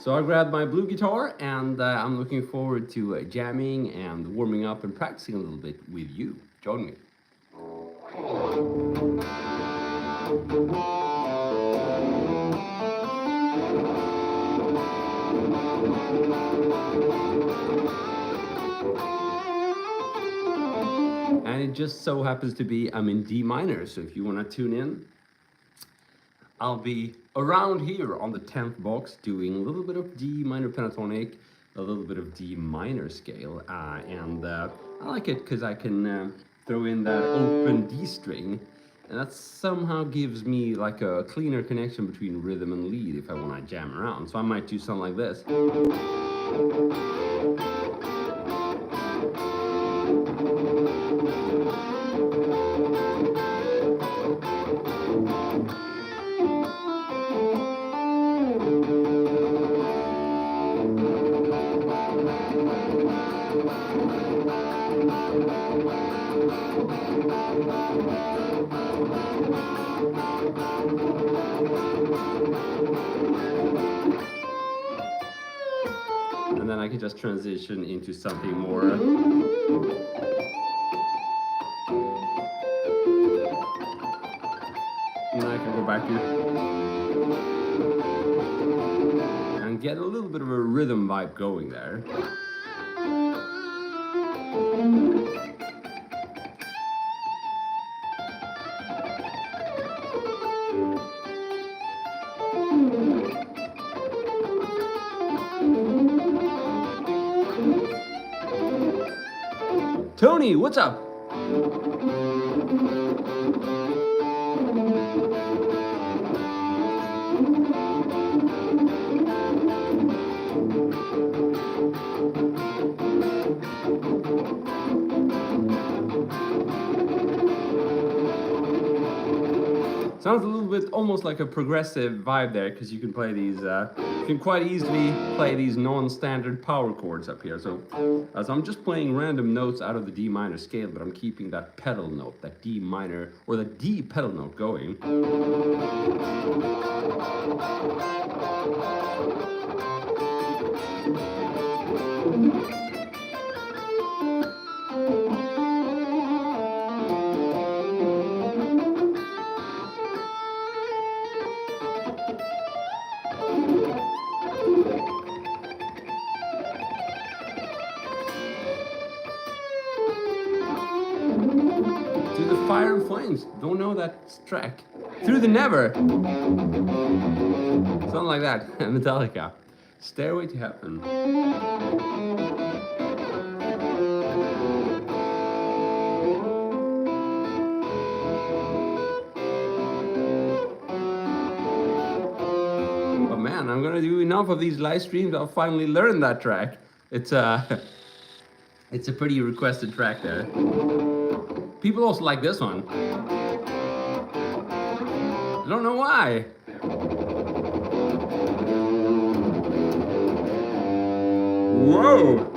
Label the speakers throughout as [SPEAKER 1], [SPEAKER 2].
[SPEAKER 1] So I grabbed my blue guitar and I'm looking forward to jamming and warming up and practicing a little bit with you. Join me. And it just so happens to be I'm in D minor, so if you want to tune in, I'll be around here on the 10th box doing a little bit of D minor pentatonic, a little bit of D minor scale, and I like it because I can throw in that open D string, and that somehow gives me like a cleaner connection between rhythm and lead if I want to jam around. So I might do something like this. And then I can just transition into something more. And I can go back here and get a little bit of a rhythm vibe going there. Tony, what's up? Sounds a little bit almost like a progressive vibe there, because you can play these, you can quite easily play these non-standard power chords up here. So I'm just playing random notes out of the D minor scale, but I'm keeping that pedal note, that D minor, or the D pedal note going. To the Fire and Flames, don't know that track. Through the Never, something like that. Metallica, Stairway to Heaven. But man, I'm gonna do enough of these live streams. I'll finally learn that track. It's a pretty requested track there. People also like this one. I don't know why. Whoa!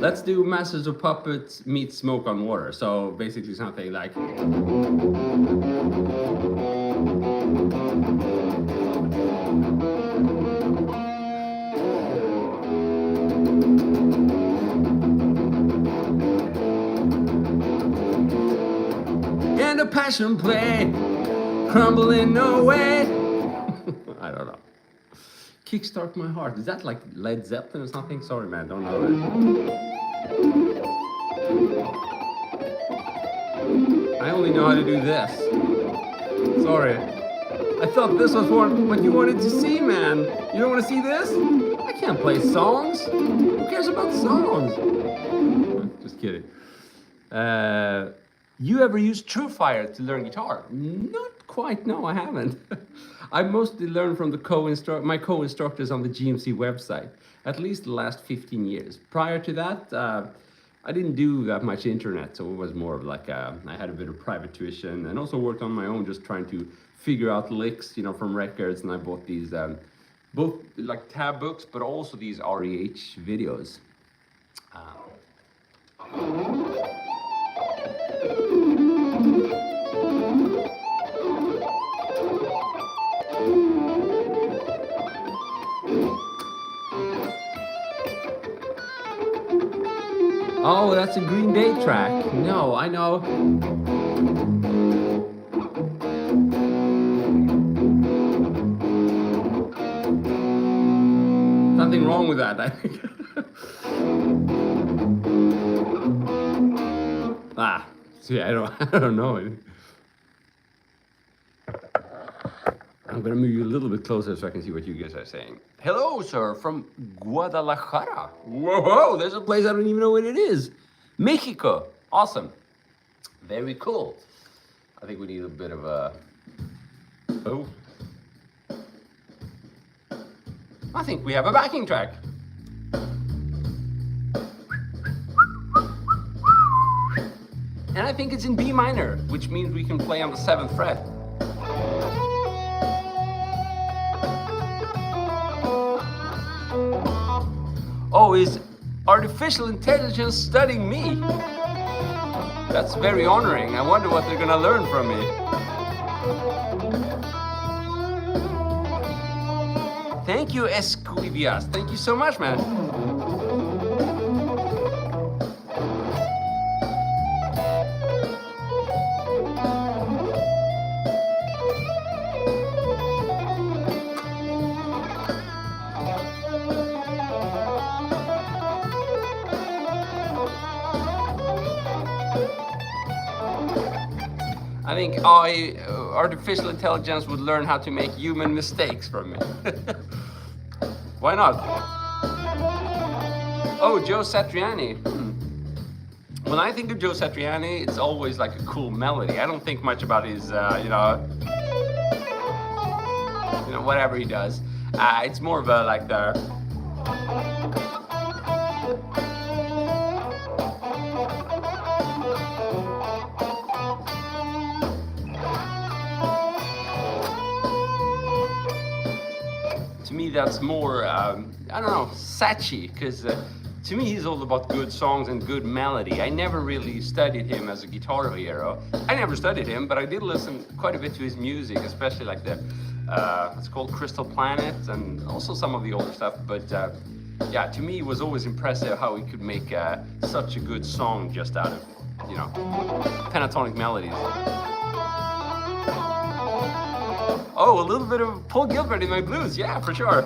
[SPEAKER 1] Let's do Masters of Puppets meets Smoke on Water. So basically something like. And a passion play, crumbling away. I don't know. Kickstart My Heart. Is that like Led Zeppelin or something? Sorry, man, don't know it. I only know how to do this. Sorry. I thought this was what you wanted to see, man. You don't want to see this? I can't play songs. Who cares about songs? Just kidding. You ever used TrueFire to learn guitar? Not quite, no, I haven't. I mostly learned from my co-instructors on the GMC website, at least the last 15 years. Prior to that, I didn't do that much internet, so it was more of like I had a bit of private tuition and also worked on my own, just trying to figure out licks, from records, and I bought these, both like tab books, but also these REH videos. Oh, that's a Green Day track. No, I know. Nothing wrong with that, I think. See, I don't know. I'm gonna move you a little bit closer so I can see what you guys are saying. Hello, sir, from Guadalajara. Whoa, there's a place I don't even know what it is. Mexico. Awesome. Very cool. I think we need a bit of a... Oh. I think we have a backing track. And I think it's in B minor, which means we can play on the 7th fret. Oh, is artificial intelligence studying me? That's very honoring. I wonder what they're gonna learn from me. Thank you, Esquivias. Thank you so much, man. I think artificial intelligence would learn how to make human mistakes from me. Why not? Oh, Joe Satriani. When I think of Joe Satriani, it's always like a cool melody. I don't think much about his, whatever he does. It's more of a like the. To me, that's more, I don't know, Sachi, because to me, he's all about good songs and good melody. I never really studied him as a guitar hero. I never studied him, but I did listen quite a bit to his music, especially like the, it's called Crystal Planet, and also some of the older stuff. But yeah, to me, it was always impressive how he could make such a good song just out of, pentatonic melodies. Oh, a little bit of Paul Gilbert in my blues, yeah, for sure.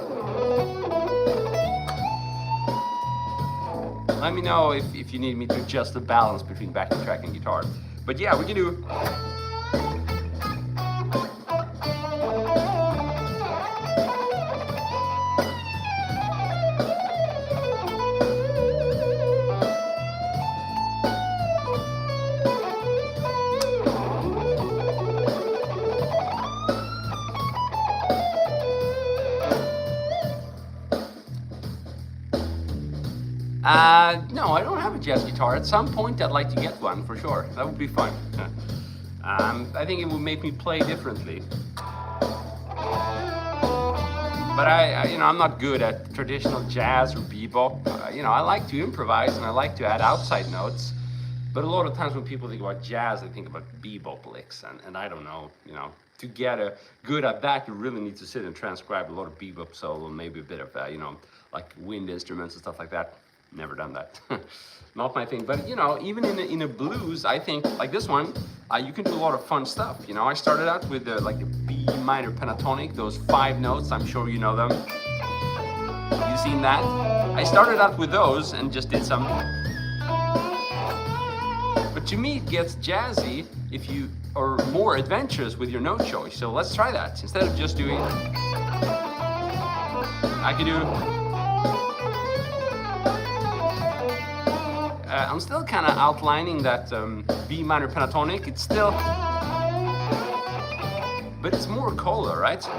[SPEAKER 1] Let me know if you need me to adjust the balance between backing track and guitar. But yeah, we can do... No, I don't have a jazz guitar. At some point, I'd like to get one, for sure. That would be fun. I think it would make me play differently. But I'm not good at traditional jazz or bebop. I like to improvise and I like to add outside notes. But a lot of times when people think about jazz, they think about bebop licks, and I don't know, to get good at that, you really need to sit and transcribe a lot of bebop solo, maybe a bit of, like wind instruments and stuff like that. Never done that. Not my thing. But even in a blues, I think like this one, you can do a lot of fun stuff. I started out with like the B minor pentatonic, those 5 notes. I'm sure you know them. You seen that? I started out with those and just did some. But to me, it gets jazzy if you are more adventurous with your note choice. So let's try that. Instead of just doing, I can do. I'm still kind of outlining that B minor pentatonic. It's still, but it's more color, right? So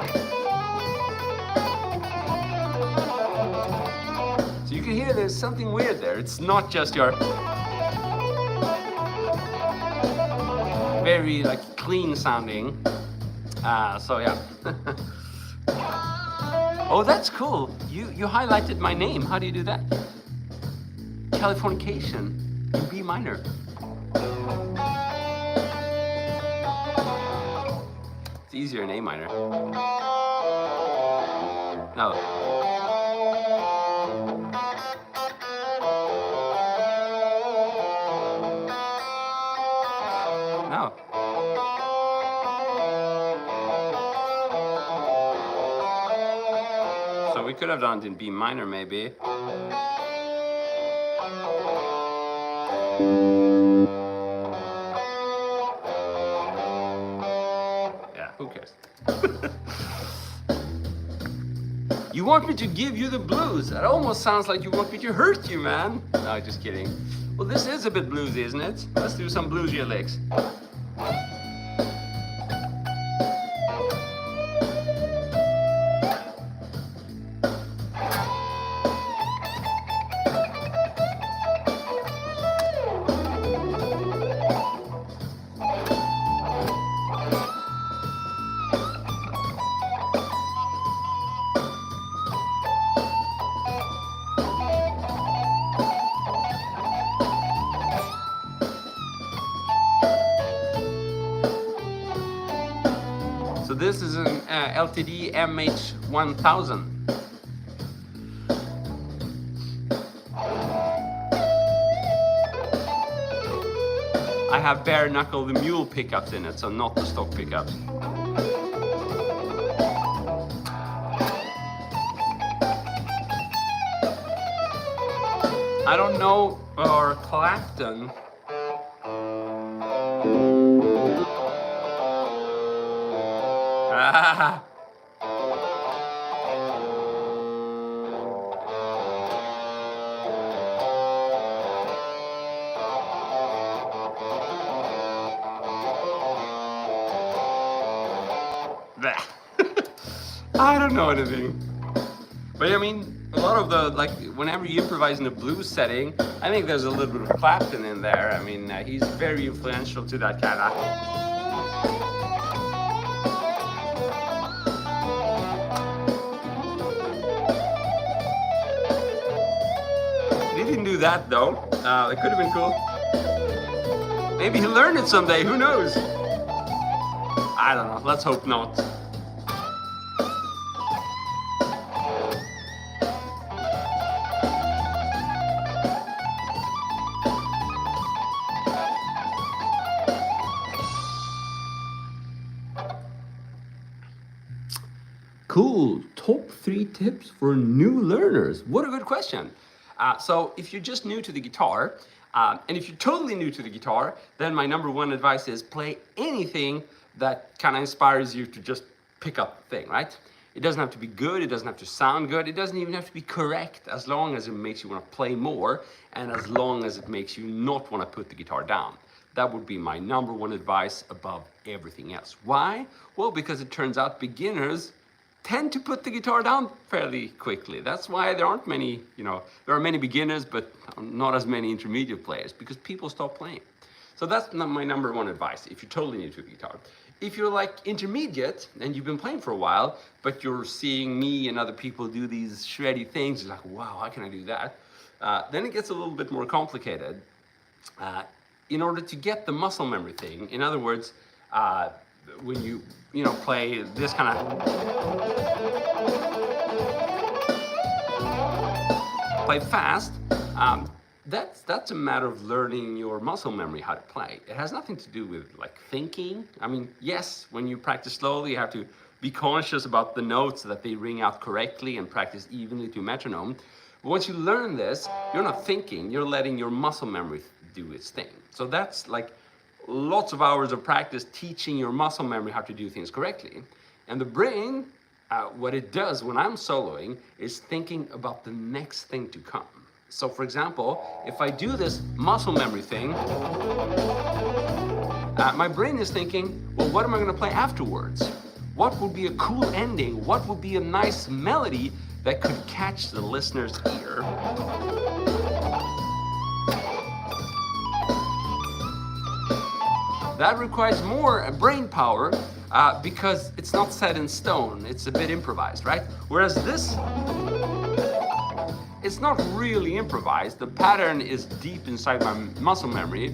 [SPEAKER 1] you can hear there's something weird there. It's not just your very like clean sounding. So yeah. Oh, that's cool. You highlighted my name. How do you do that? Californication in B minor. It's easier in A minor. No. So we could have done it in B minor maybe. Yeah, who cares? You want me to give you the blues? That almost sounds like you want me to hurt you, man. No, just kidding. Well, this is a bit bluesy, isn't it? Let's do some bluesier licks. So this is an LTD MH1000. I have bare knuckle the mule pickups in it, so not the stock pickups. I don't know, or Clapton. Ah. I don't know anything. But I mean, a lot of the, like, whenever you improvise in a blues setting, I think there's a little bit of Clapton in there. I mean, he's very influential to that kind of. He didn't do that though. It could have been cool. Maybe he'll learn it someday, who knows? I don't know, let's hope not. Cool. Top 3 tips for new learners. What a good question. So if you're just new to the guitar, and if you're totally new to the guitar, then my number 1 advice is play anything that kind of inspires you to just pick up the thing, right? It doesn't have to be good, it doesn't have to sound good, it doesn't even have to be correct, as long as it makes you want to play more, and as long as it makes you not want to put the guitar down. That would be my number 1 advice above everything else. Why? Well, because it turns out beginners tend to put the guitar down fairly quickly. That's why there aren't many, there are many beginners, but not as many intermediate players, because people stop playing. So that's my number 1 advice, if you're totally new to the guitar. If you're like intermediate, and you've been playing for a while, but you're seeing me and other people do these shreddy things, you're like, wow, how can I do that? Then it gets a little bit more complicated. In order to get the muscle memory thing, in other words, when you play this kind of play fast, that's a matter of learning your muscle memory how to play. It has nothing to do with like thinking. I mean, yes, when you practice slowly, you have to be conscious about the notes so that they ring out correctly and practice evenly to metronome. But once you learn this, you're not thinking, you're letting your muscle memory do its thing. So that's like lots of hours of practice teaching your muscle memory how to do things correctly. And the brain, what it does when I'm soloing is thinking about the next thing to come. So for example, if I do this muscle memory thing, my brain is thinking, well, what am I going to play afterwards? What would be a cool ending? What would be a nice melody that could catch the listener's ear? That requires more brain power because it's not set in stone. It's a bit improvised, right? Whereas this, it's not really improvised. The pattern is deep inside my muscle memory.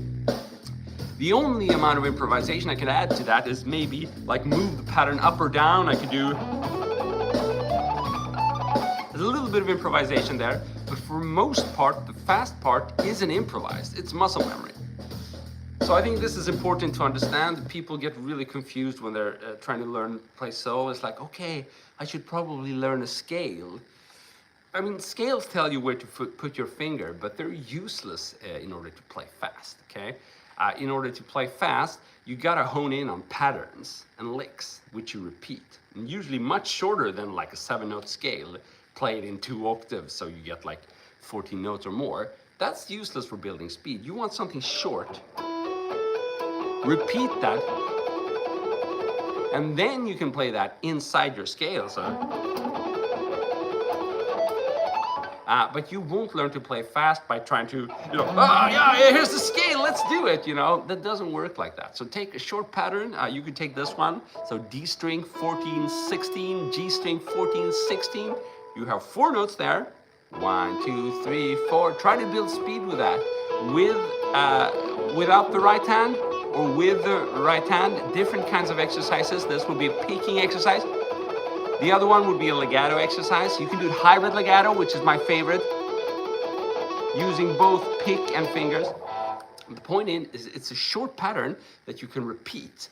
[SPEAKER 1] The only amount of improvisation I can add to that is maybe like move the pattern up or down. I could do, there's a little bit of improvisation there, but for most part, the fast part isn't improvised. It's muscle memory. So I think this is important to understand. People get really confused when they're trying to learn play solo. It's like, okay, I should probably learn a scale. I mean, scales tell you where to put your finger, but they're useless in order to play fast, okay? In order to play fast, you gotta hone in on patterns and licks, which you repeat. And usually much shorter than like a 7-note scale, played in 2 octaves, so you get like 14 notes or more. That's useless for building speed. You want something short. Repeat that, and then you can play that inside your scale, so. But you won't learn to play fast by trying to, yeah, here's the scale, let's do it, That doesn't work like that. So take a short pattern. You could take this one. So D string 14, 16, G string 14, 16. You have 4 notes there. 1, 2, 3, 4. Try to build speed with that. Without the right hand or with the right hand, different kinds of exercises. This will be a picking exercise. The other one would be a legato exercise. You can do hybrid legato, which is my favorite, using both pick and fingers. The point is it's a short pattern that you can repeat.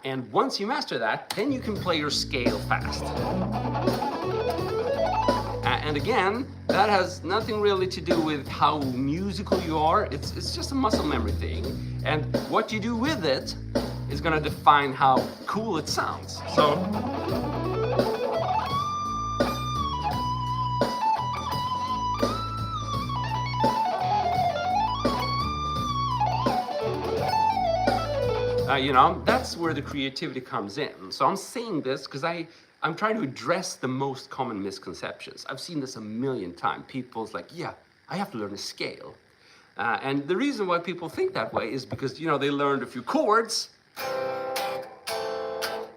[SPEAKER 1] And once you master that, then you can play your scale fast. And again, that has nothing really to do with how musical you are. It's just a muscle memory thing. And what you do with it is gonna define how cool it sounds. So. That's where the creativity comes in. So I'm saying this because I'm trying to address the most common misconceptions. I've seen this a million times. People's like, yeah, I have to learn a scale. And the reason why people think that way is because, they learned a few chords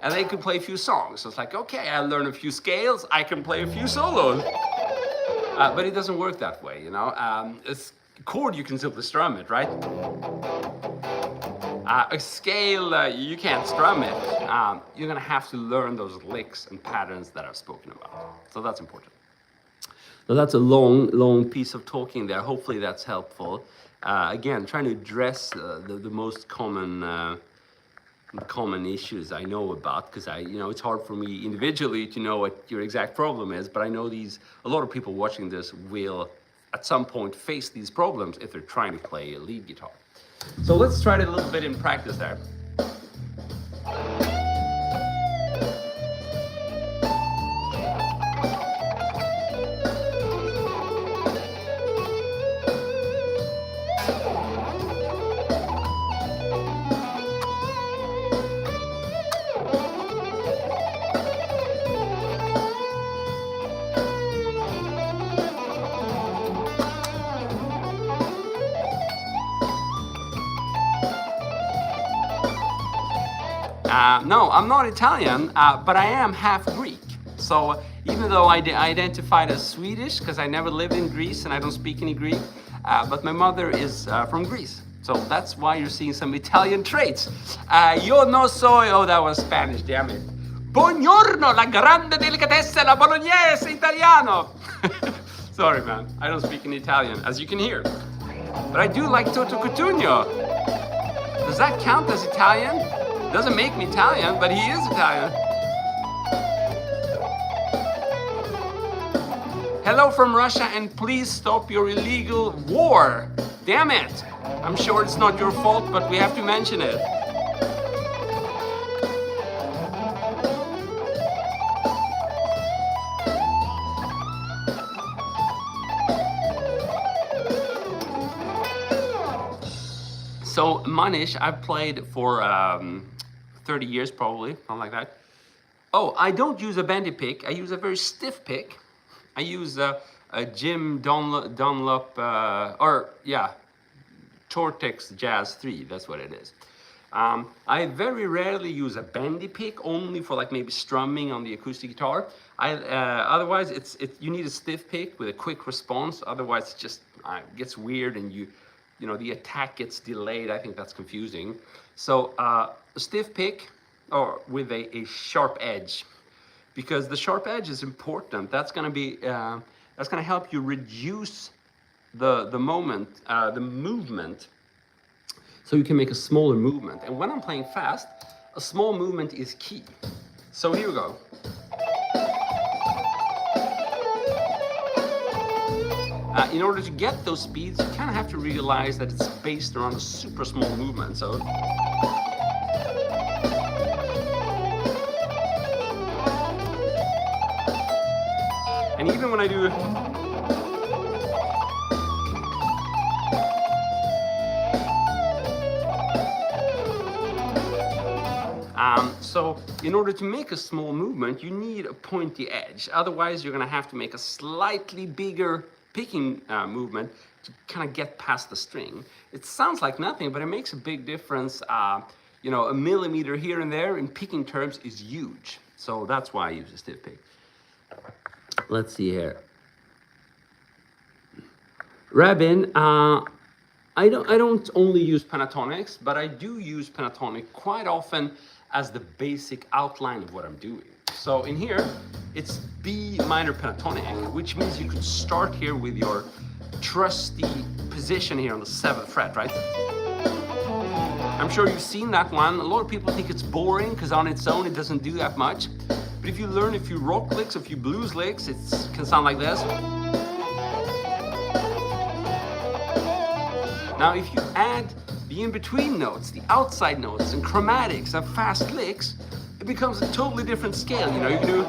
[SPEAKER 1] and they could play a few songs. So it's like, okay, I learned a few scales, I can play a few solos. But it doesn't work that way, A chord, you can simply strum it, right? A scale, you can't strum it. You're gonna have to learn those licks and patterns that I've spoken about. So that's important. So that's a long piece of talking there. Hopefully that's helpful. Again, trying to address the most common issues I know about, because it's hard for me individually to know what your exact problem is, but I know a lot of people watching this will at some point face these problems if they're trying to play a lead guitar. So let's try it a little bit in practice there. No, I'm not Italian, but I am half Greek. So even though I identified as Swedish, because I never lived in Greece and I don't speak any Greek, but my mother is from Greece. So that's why you're seeing some Italian traits. Io no soy, oh, that was Spanish, damn it. Buongiorno, la grande delicatessa, la bolognese italiano. Sorry, man, I don't speak in Italian, as you can hear. But I do like Toto Cutugno. Does that count as Italian? Doesn't make me Italian, but he is Italian. Hello from Russia, and please stop your illegal war. Damn it! I'm sure it's not your fault, but we have to mention it. So Manish, I've played for 30 years probably, something like that. Oh, I don't use a bendy pick. I use a very stiff pick. I use a Jim Dunlop, Tortex Jazz 3, that's what it is. I very rarely use a bendy pick, only for like maybe strumming on the acoustic guitar. Otherwise, you need a stiff pick with a quick response. Otherwise, it just gets weird and the attack gets delayed. I think that's confusing. So a stiff pick or with a sharp edge, because the sharp edge is important. That's gonna help you reduce the movement So you can make a smaller movement. And when I'm playing fast, a small movement is key. So here we go. In order to get those speeds, you kind of have to realize that it's based around a super small movement. So and even when I do so in order to make a small movement, you need a pointy edge. Otherwise, you're going to have to make a slightly bigger picking movement to kind of get past the string. It sounds like nothing, but it makes a big difference. You know, a millimeter here and there in picking terms is huge. So that's why I use a stiff pick. Let's see here. Rabin, I don't only use pentatonics, but I do use pentatonic quite often as the basic outline of what I'm doing. So in here, it's B minor pentatonic, which means you could start here with your trusty position here on the 7th fret, right? I'm sure you've seen that one. A lot of people think it's boring because on its own it doesn't do that much. But if you learn a few rock licks, a few blues licks, it can sound like this. Now, if you add the in-between notes, the outside notes, and chromatics of fast licks, it becomes a totally different scale. You know, you can do.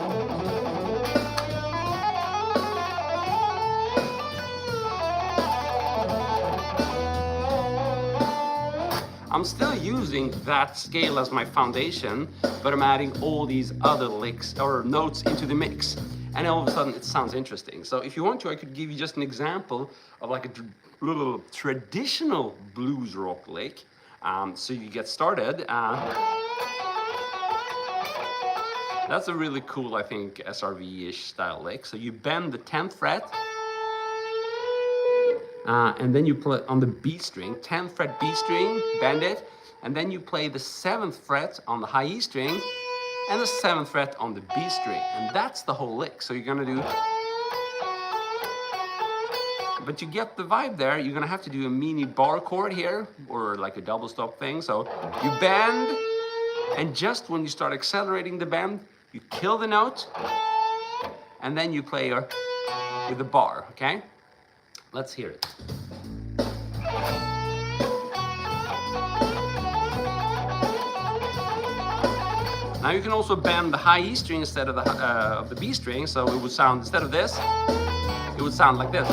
[SPEAKER 1] I'm still using that scale as my foundation, but I'm adding all these other licks or notes into the mix. And all of a sudden it sounds interesting. So if you want to, I could give you just an example of like a little traditional blues rock lick. So you get started. That's a really cool, I think, SRV-ish style lick. So you bend the 10th fret, and then you play on the B string, 10th fret B string, bend it, and then you play the 7th fret on the high E string, and the 7th fret on the B string, and that's the whole lick. So you're gonna do, but you get the vibe there. You're gonna have to do a mini bar chord here, or like a double stop thing. So you bend, and just when you start accelerating the bend, you kill the note, and then you play with the bar, okay? Let's hear it. Now you can also bend the high E string instead of the B string, so it would sound, instead of this, it would sound like this.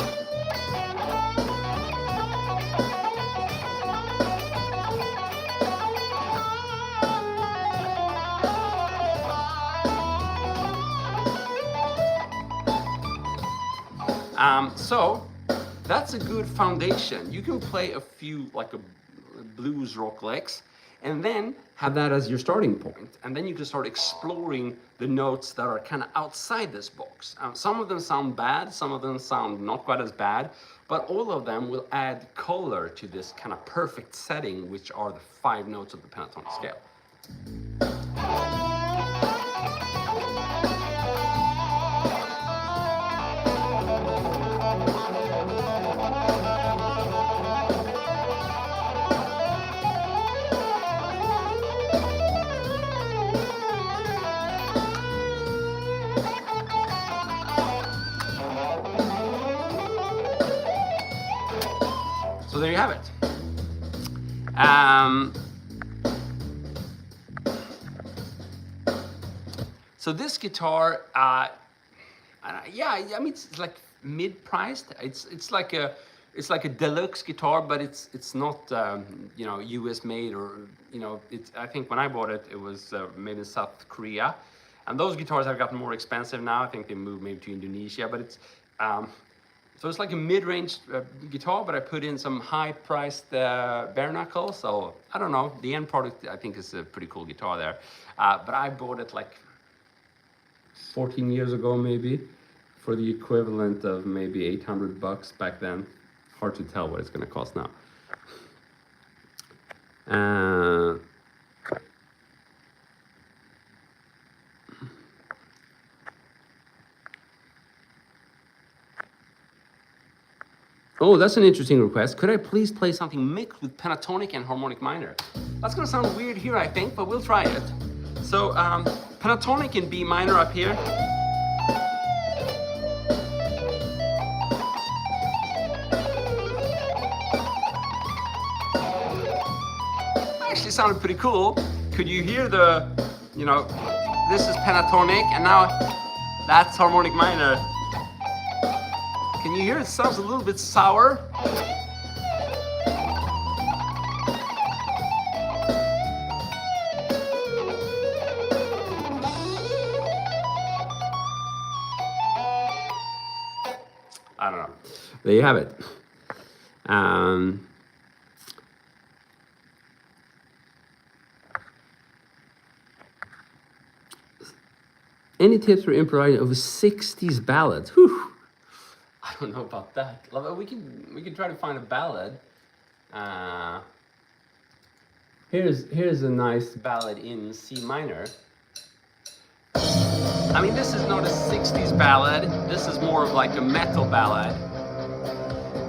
[SPEAKER 1] So that's a good foundation. You can play a few like a blues rock licks and then have that as your starting point. And then you can start exploring the notes that are kind of outside this box. Some of them sound bad, some of them sound not quite as bad, but all of them will add color to this kind of perfect setting, which are the 5 notes of the pentatonic scale. So there you have it. So this guitar, yeah, I mean it's like mid-priced. It's like a deluxe guitar, but it's not you know, US made, or you know, I think when I bought it, it was made in South Korea, and those guitars have gotten more expensive now. I think they moved maybe to Indonesia, but it's. So it's like a mid-range guitar, but I put in some high-priced bare knuckle. So I don't know. The end product, I think, is a pretty cool guitar there. But I bought it like 14 years ago, maybe, for the equivalent of maybe $800 back then. Hard to tell what it's going to cost now. Oh, that's an interesting request. Could I please play something mixed with pentatonic and harmonic minor? That's gonna sound weird here, I think, but we'll try it. So, pentatonic in B minor up here. Actually sounded pretty cool. Could you hear the, you know, this is pentatonic, and now that's harmonic minor. Can you hear it sounds a little bit sour? I don't know. There you have it. Any tips for improvising over 60s ballads? Whew. I don't know about that. We can try to find a ballad. Here's a nice ballad in C minor. I mean, this is not a 60s ballad. This is more of like a metal ballad.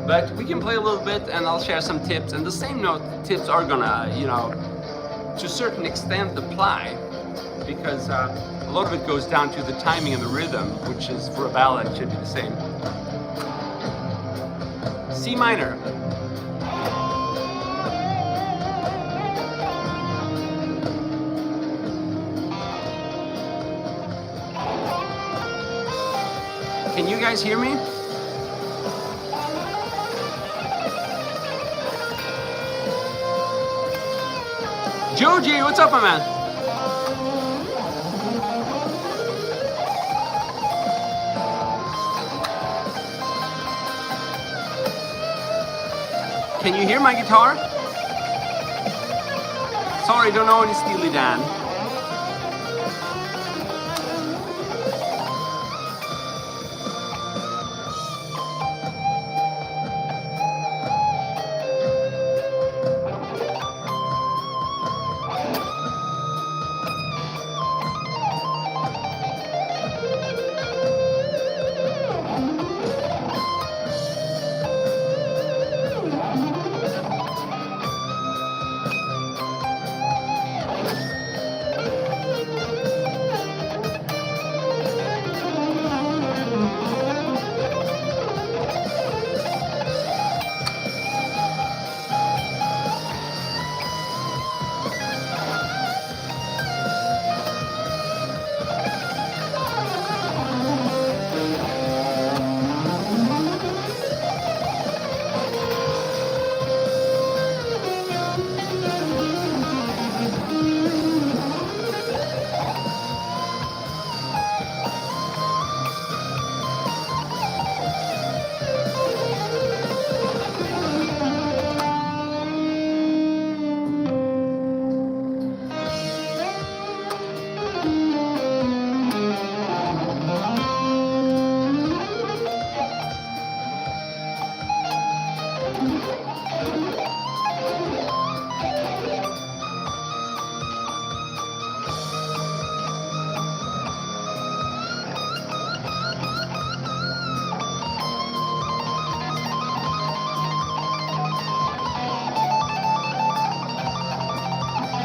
[SPEAKER 1] But we can play a little bit, and I'll share some tips. And the same note tips are gonna, you know, to a certain extent apply, because a lot of it goes down to the timing and the rhythm, which is for a ballad should be the same. C minor. Can you guys hear me? Joji, what's up, my man? Can you hear my guitar? Sorry, don't know any Steely Dan.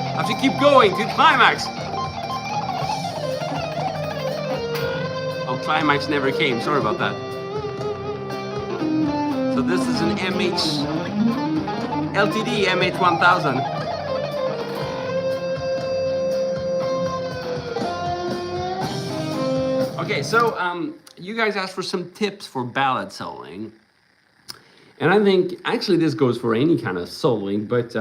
[SPEAKER 1] I have to keep going to climax. Oh, climax never came. Sorry about that. So this is an LTD MH1000. Okay, so you guys asked for some tips for ballad soloing. And I think actually this goes for any kind of soloing, but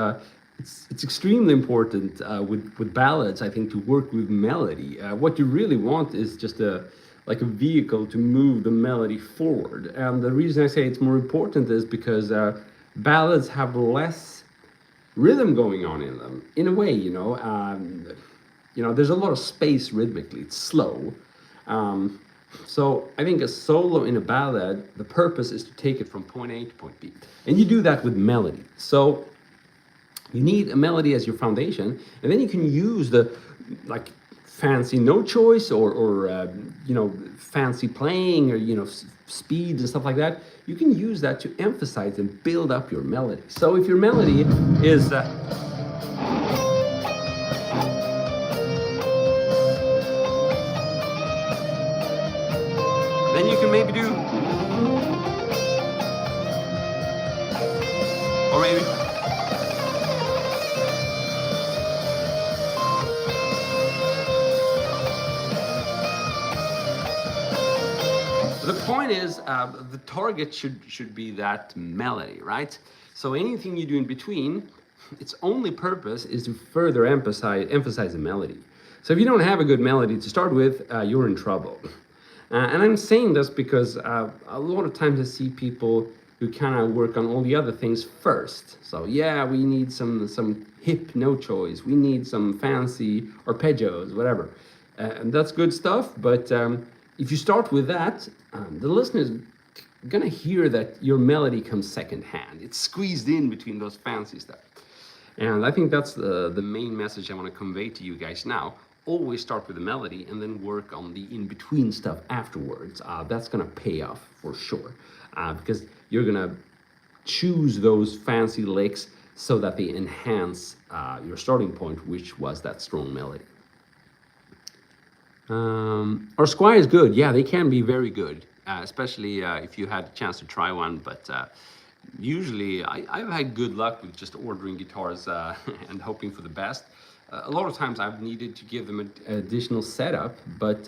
[SPEAKER 1] it's extremely important with ballads, I think, to work with melody. What you really want is just like a vehicle to move the melody forward. And the reason I say it's more important is because ballads have less rhythm going on in them, in a way, you know. There's a lot of space rhythmically. It's slow. So I think a solo in a ballad, the purpose is to take it from point A to point B. And you do that with melody. So you need a melody as your foundation, and then you can use the fancy note choice or fancy playing or speed and stuff like that, you can use that to emphasize and build up your melody. So if your melody is then you can maybe do, or maybe the point is, the target should be that melody, right? So anything you do in between, its only purpose is to further emphasize the melody. So if you don't have a good melody to start with, you're in trouble. And I'm saying this because a lot of times I see people who kind of work on all the other things first. So yeah, we need some hip note choice, we need some fancy arpeggios, whatever. And that's good stuff, but if you start with that, the listener's gonna hear that your melody comes second hand. It's squeezed in between those fancy stuff. And I think that's the main message I want to convey to you guys now. Always start with the melody and then work on the in-between stuff afterwards. That's gonna pay off for sure, because you're gonna choose those fancy licks so that they enhance your starting point, which was that strong melody. Our Squire is good. Yeah, they can be very good, especially if you had a chance to try one. But usually I've had good luck with just ordering guitars and hoping for the best. A lot of times I've needed to give them an additional setup, but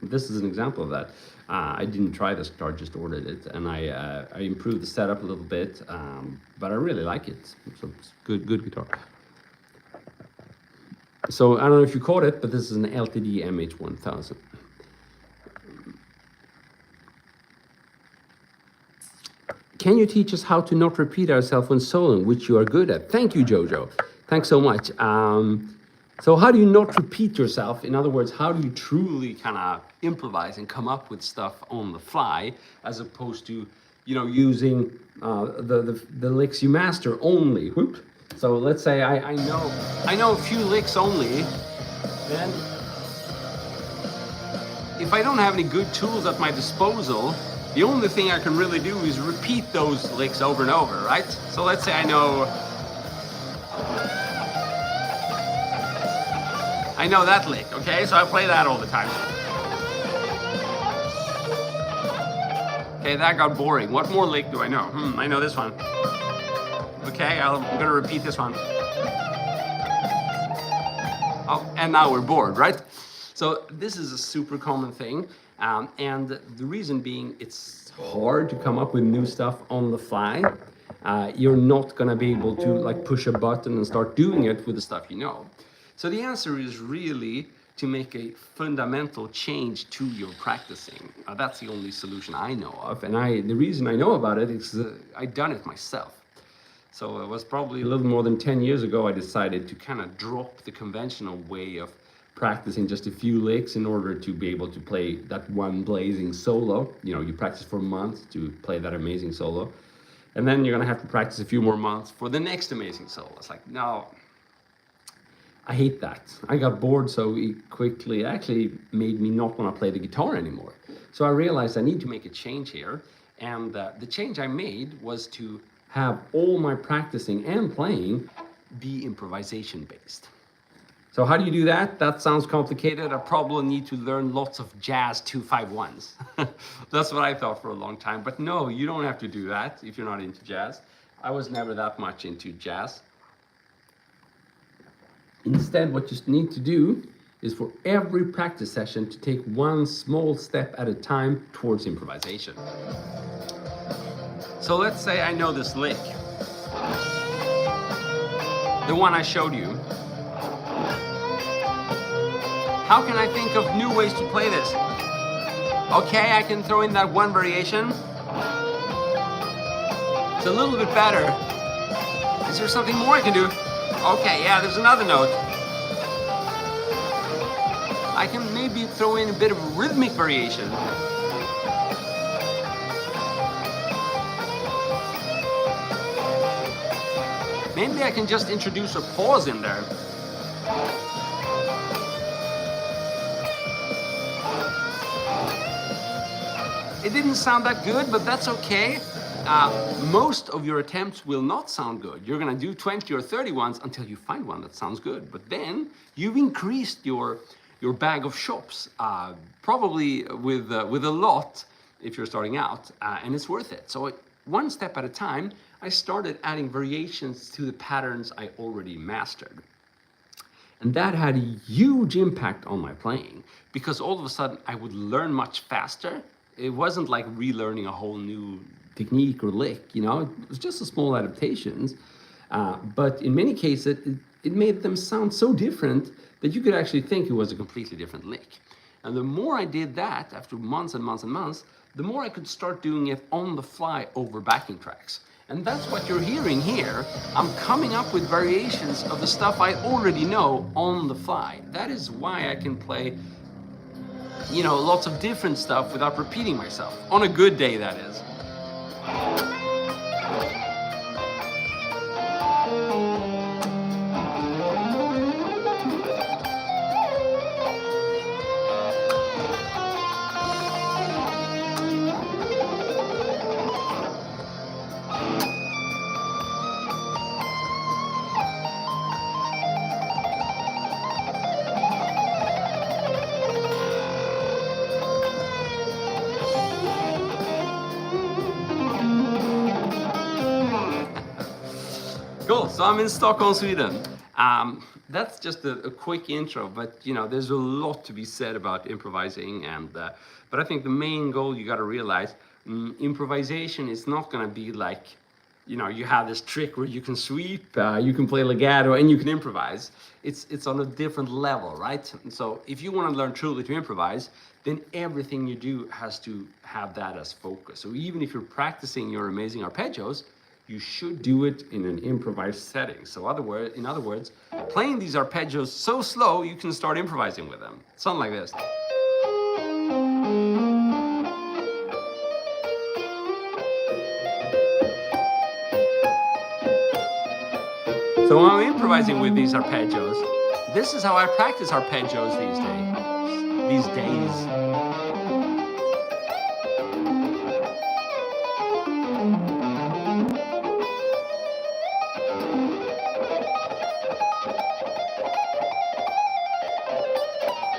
[SPEAKER 1] this is an example of that. I didn't try this guitar, just ordered it, and I improved the setup a little bit, but I really like it. So it's good guitar. So I don't know if you caught it, but this is an LTD MH1000. Can you teach us how to not repeat ourselves when soloing, which you are good at? Thank you, Jojo. Thanks so much. So how do you not repeat yourself? In other words, how do you truly kind of improvise and come up with stuff on the fly, as opposed to, using the licks you master only? Whoop. So let's say I know a few licks only, then if I don't have any good tools at my disposal, the only thing I can really do is repeat those licks over and over, right? So let's say I know that lick, okay? So I play that all the time. Okay, that got boring. What more lick do I know? I know this one. Okay, I'm gonna repeat this one. Oh, and now we're bored, right? So this is a super common thing. And the reason being, it's hard to come up with new stuff on the fly. You're not gonna be able to push a button and start doing it with the stuff you know. So the answer is really to make a fundamental change to your practicing. That's the only solution I know of. And the reason I know about it is I've done it myself. So it was probably a little more than 10 years ago I decided to kind of drop the conventional way of practicing just a few licks in order to be able to play that one blazing solo. You practice for a month to play that amazing solo. And then you're gonna have to practice a few more months for the next amazing solo. It's like, no, I hate that. I got bored so quickly. It actually made me not want to play the guitar anymore. So I realized I need to make a change here. And the change I made was to have all my practicing and playing be improvisation based. So how do you do that? That sounds complicated. I probably need to learn lots of jazz 251s. That's what I thought for a long time. But no, you don't have to do that if you're not into jazz. I was never that much into jazz. Instead, what you need to do is for every practice session to take one small step at a time towards improvisation. So let's say I know this lick, the one I showed you. How can I think of new ways to play this? Okay, I can throw in that one variation. It's a little bit better. Is there something more I can do? Okay, yeah, there's another note. I can maybe throw in a bit of a rhythmic variation. Maybe I can just introduce a pause in there. It didn't sound that good, but that's okay. Most of your attempts will not sound good. You're gonna do 20 or 30 ones until you find one that sounds good. But then you've increased your bag of chops, probably with a lot if you're starting out, and it's worth it. So one step at a time, I started adding variations to the patterns I already mastered. And that had a huge impact on my playing, because all of a sudden I would learn much faster. It wasn't like relearning a whole new technique or lick, you know, it was just a small adaptations. But in many cases, it made them sound so different that you could actually think it was a completely different lick. And the more I did that, after months and months and months, the more I could start doing it on the fly over backing tracks. And that's what you're hearing here. I'm coming up with variations of the stuff I already know on the fly. That is why I can play, you know, lots of different stuff without repeating myself. On a good day, that is. Cool, so I'm in Stockholm, Sweden. That's just a quick intro, but you know, there's a lot to be said about improvising, and but I think the main goal you got to realize, improvisation is not going to be like, you know, you have this trick where you can sweep, you can play legato, and you can improvise. It's on a different level, right? So if you want to learn truly to improvise, then everything you do has to have that as focus. So even if you're practicing your amazing arpeggios, you should do it in an improvised setting. So in other words, playing these arpeggios so slow, you can start improvising with them. Something like this. So when I'm improvising with these arpeggios, this is how I practice arpeggios these days.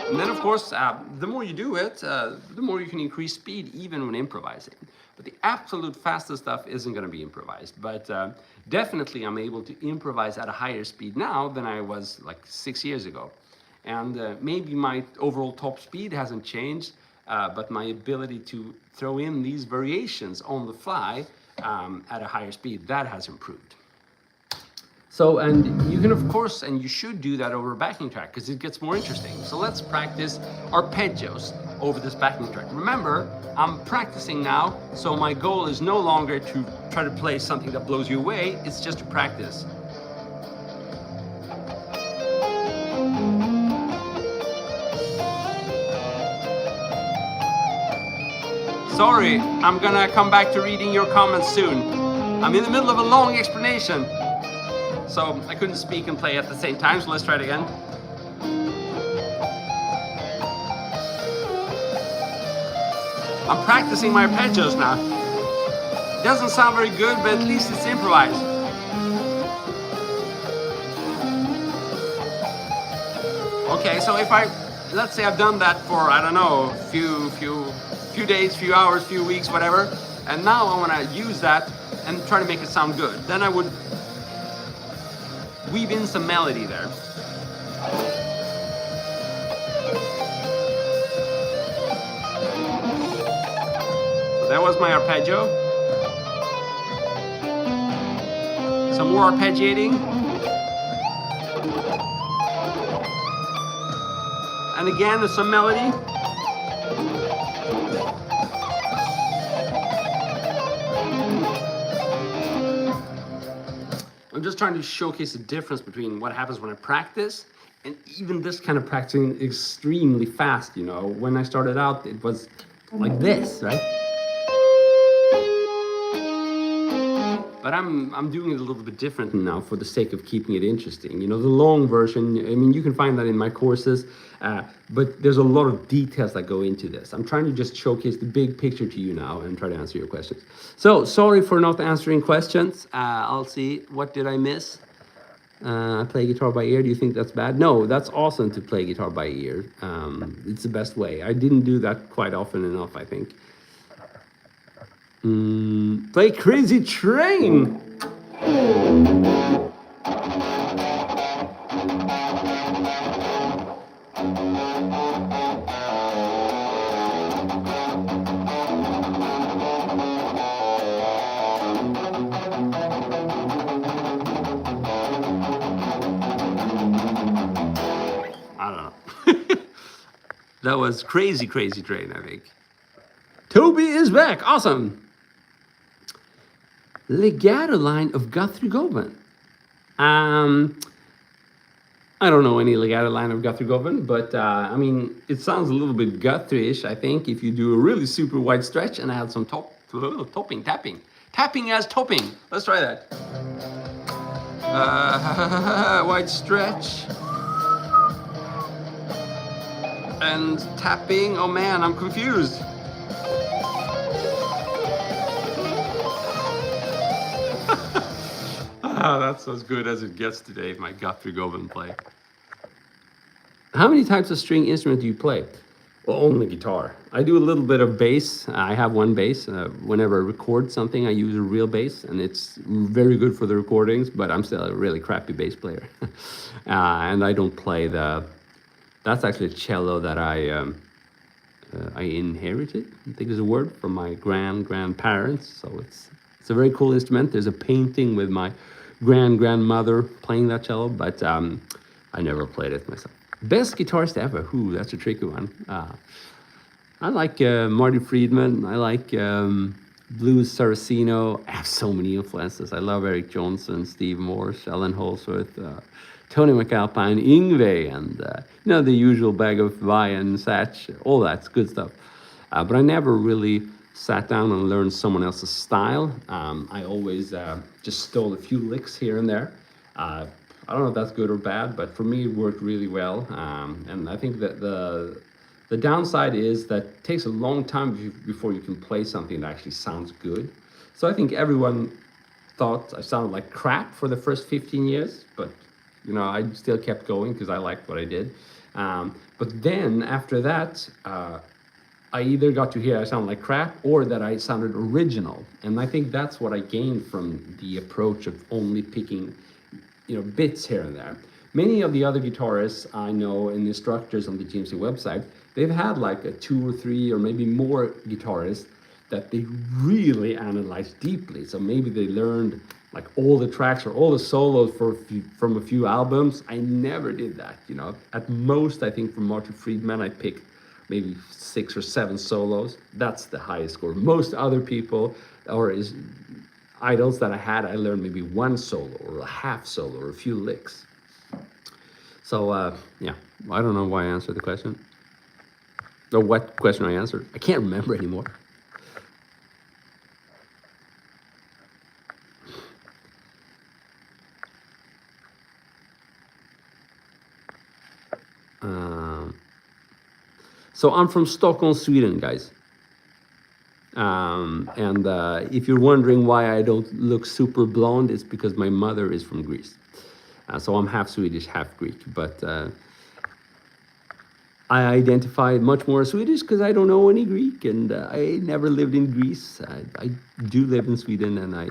[SPEAKER 1] And then, of course, the more you do it, the more you can increase speed even when improvising. But the absolute fastest stuff isn't going to be improvised. But definitely I'm able to improvise at a higher speed now than I was like 6 years ago. And maybe my overall top speed hasn't changed, but my ability to throw in these variations on the fly at a higher speed, that has improved. So, and you can, of course, and you should do that over a backing track because it gets more interesting. So let's practice arpeggios over this backing track. Remember, I'm practicing now, so my goal is no longer to try to play something that blows you away, it's just to practice. Sorry, I'm gonna come back to reading your comments soon. I'm in the middle of a long explanation. So I couldn't speak and play at the same time, so let's try it again. I'm practicing my arpeggios now. Doesn't sound very good, but at least it's improvised. Okay, so if let's say I've done that for, I don't know, few days, few hours, few weeks, whatever, and now I want to use that and try to make it sound good. Then I would weave in some melody there. So that was my arpeggio. Some more arpeggiating. And again, there's some melody. I'm just trying to showcase the difference between what happens when I practice and even this kind of practicing extremely fast, you know. When I started out, it was like this, right? But I'm doing it a little bit different now for the sake of keeping it interesting. You know, the long version, I mean, you can find that in my courses, but there's a lot of details that go into this. I'm trying to just showcase the big picture to you now and try to answer your questions. So, sorry for not answering questions. I'll see, what did I miss? I play guitar by ear. Do you think that's bad? No, that's awesome to play guitar by ear. It's the best way. I didn't do that quite often enough, I think. Play Crazy Train. I don't know. That was Crazy Train, I think. Toby is back. Awesome. Legato line of Guthrie Govan. I don't know any legato line of Guthrie Govan, but I mean, it sounds a little bit Guthrie-ish, I think, if you do a really super wide stretch and add some tapping. Tapping as topping. Let's try that. Wide stretch. And tapping. Oh man, I'm confused. That's as good as it gets today, my Guthrie Govan play. How many types of string instrument do you play? Well, only guitar. I do a little bit of bass. I have one bass. Whenever I record something, I use a real bass, and it's very good for the recordings, but I'm still a really crappy bass player. And I don't play that's actually a cello that I inherited, I think is a word, from my grandparents. So it's a very cool instrument. There's a painting with my grandmother playing that cello, but I never played it myself. Best guitarist ever? Ooh, that's a tricky one. I like Marty Friedman. I like Blues Saraceno. I have so many influences. I love Eric Johnson, Steve Morse, Ellen Holsworth, Tony McAlpine, Yngwie, and you know, the usual bag of Vi and Satch. All that's good stuff. But I never really sat down and learned someone else's style. I always just stole a few licks here and there. I don't know if that's good or bad, but for me it worked really well. And I think that the downside is that it takes a long time before you can play something that actually sounds good. So I think everyone thought I sounded like crap for the first 15 years, but you know, I still kept going because I liked what I did. But then after that, I either got to hear I sound like crap or that I sounded original. And I think that's what I gained from the approach of only picking, you know, bits here and there. Many of the other guitarists I know and instructors on the GMC website, they've had like a 2 or 3 or maybe more guitarists that they really analyze deeply. So maybe they learned like all the tracks or all the solos from a few albums. I never did that, you know. At most, I think from Marty Friedman, I picked maybe 6 or 7 solos. That's the highest score. Most other people or idols that I had, I learned maybe 1 solo or a half solo or a few licks. So yeah, I don't know why I answered the question. Or what question I answered. I can't remember anymore. So I'm from Stockholm, Sweden, guys. And if you're wondering why I don't look super blonde, it's because my mother is from Greece. So I'm half Swedish, half Greek. But I identify much more Swedish because I don't know any Greek, and I never lived in Greece. I do live in Sweden, and I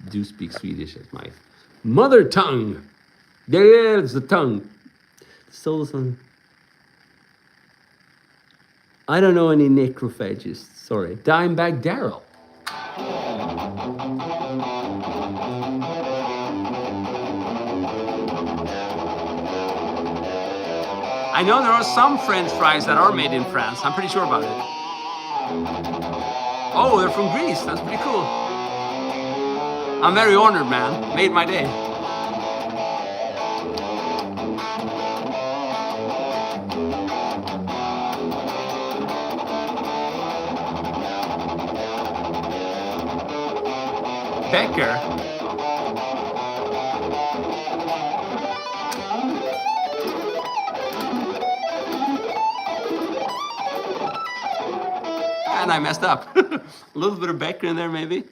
[SPEAKER 1] do speak Swedish as my mother tongue. There is the tongue. So I don't know any necrophagists, sorry. Dimebag Daryl. I know there are some French fries that are made in France. I'm pretty sure about it. Oh, they're from Greece. That's pretty cool. I'm very honored, man. Made my day. Becker. And I messed up. A little bit of Becker in there, maybe.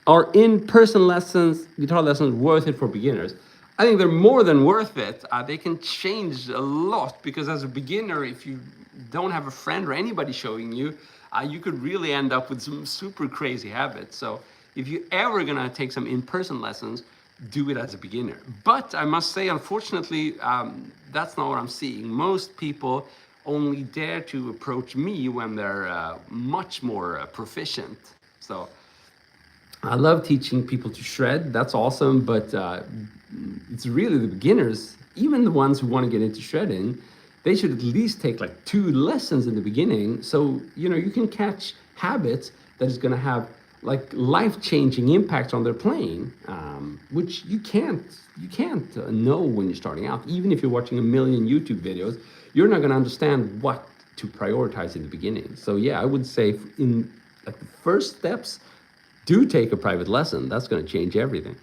[SPEAKER 1] Are in-person lessons, guitar lessons, worth it for beginners? I think they're more than worth it. They can change a lot, because as a beginner, if you don't have a friend or anybody showing you, you could really end up with some super crazy habits. So if you're ever gonna take some in-person lessons, do it as a beginner. But I must say, unfortunately, that's not what I'm seeing. Most people only dare to approach me when they're much more proficient. So I love teaching people to shred, that's awesome, but it's really the beginners, even the ones who want to get into shredding, they should at least take like 2 lessons in the beginning, so you can catch habits that is going to have like life-changing impacts on their playing, which you can't know when you're starting out. Even if you're watching a million YouTube videos, you're not going to understand what to prioritize in the beginning. So yeah, I would say in like the first steps, do take a private lesson. That's going to change everything.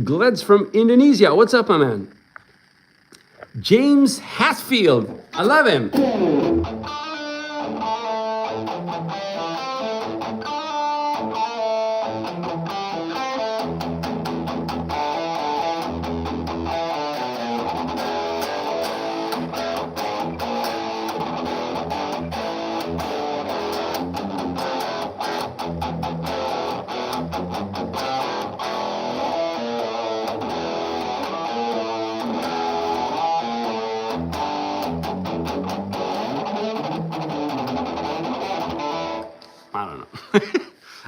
[SPEAKER 1] Gled's from Indonesia. What's up, my man? James Hatfield. I love him.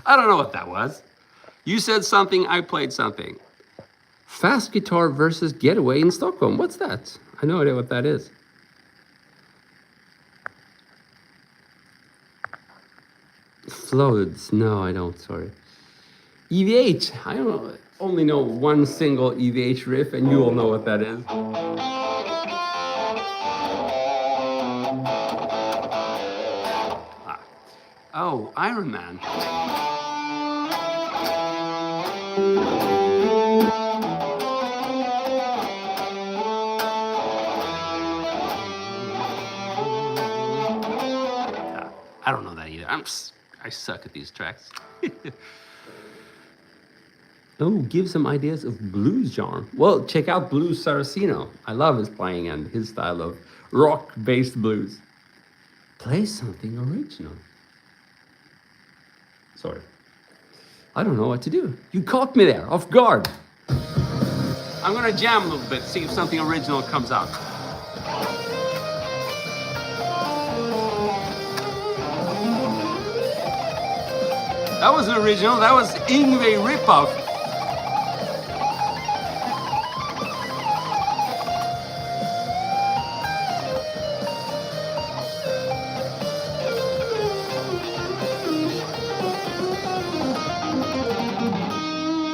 [SPEAKER 1] I don't know what that was. You said something, I played something. Fast guitar versus getaway in Stockholm. What's that? I have no idea what that is. Floats. No, I don't, sorry. EVH. I don't know. Only know one single EVH riff, and you all know what that is. Oh, Iron Man. I don't know that either. I suck at these tracks. Oh, give some ideas of blues genre. Well, check out Blues Saraceno. I love his playing and his style of rock-based blues. Play something original. Sorry. I don't know what to do. You caught me there, off guard. I'm gonna jam a little bit, see if something original comes out. That wasn't original, that was Yngwie ripoff.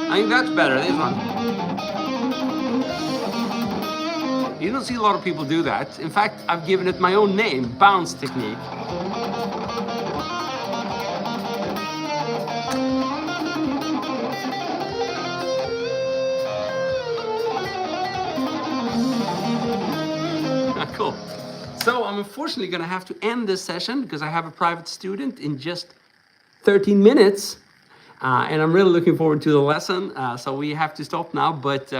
[SPEAKER 1] I think that's better, this one. You don't see a lot of people do that. In fact, I've given it my own name, bounce technique. Cool. So I'm unfortunately gonna have to end this session because I have a private student in just 13 minutes. And I'm really looking forward to the lesson. So we have to stop now, but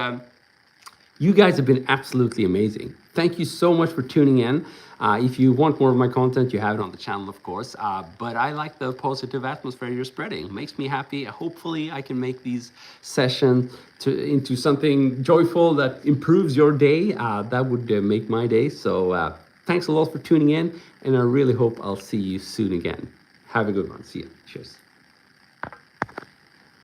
[SPEAKER 1] you guys have been absolutely amazing. Thank you so much for tuning in. If you want more of my content, you have it on the channel, of course. But I like the positive atmosphere you're spreading. It makes me happy. Hopefully I can make these sessions into something joyful that improves your day. That would make my day. So thanks a lot for tuning in, and I really hope I'll see you soon again. Have a good one. See you. Cheers.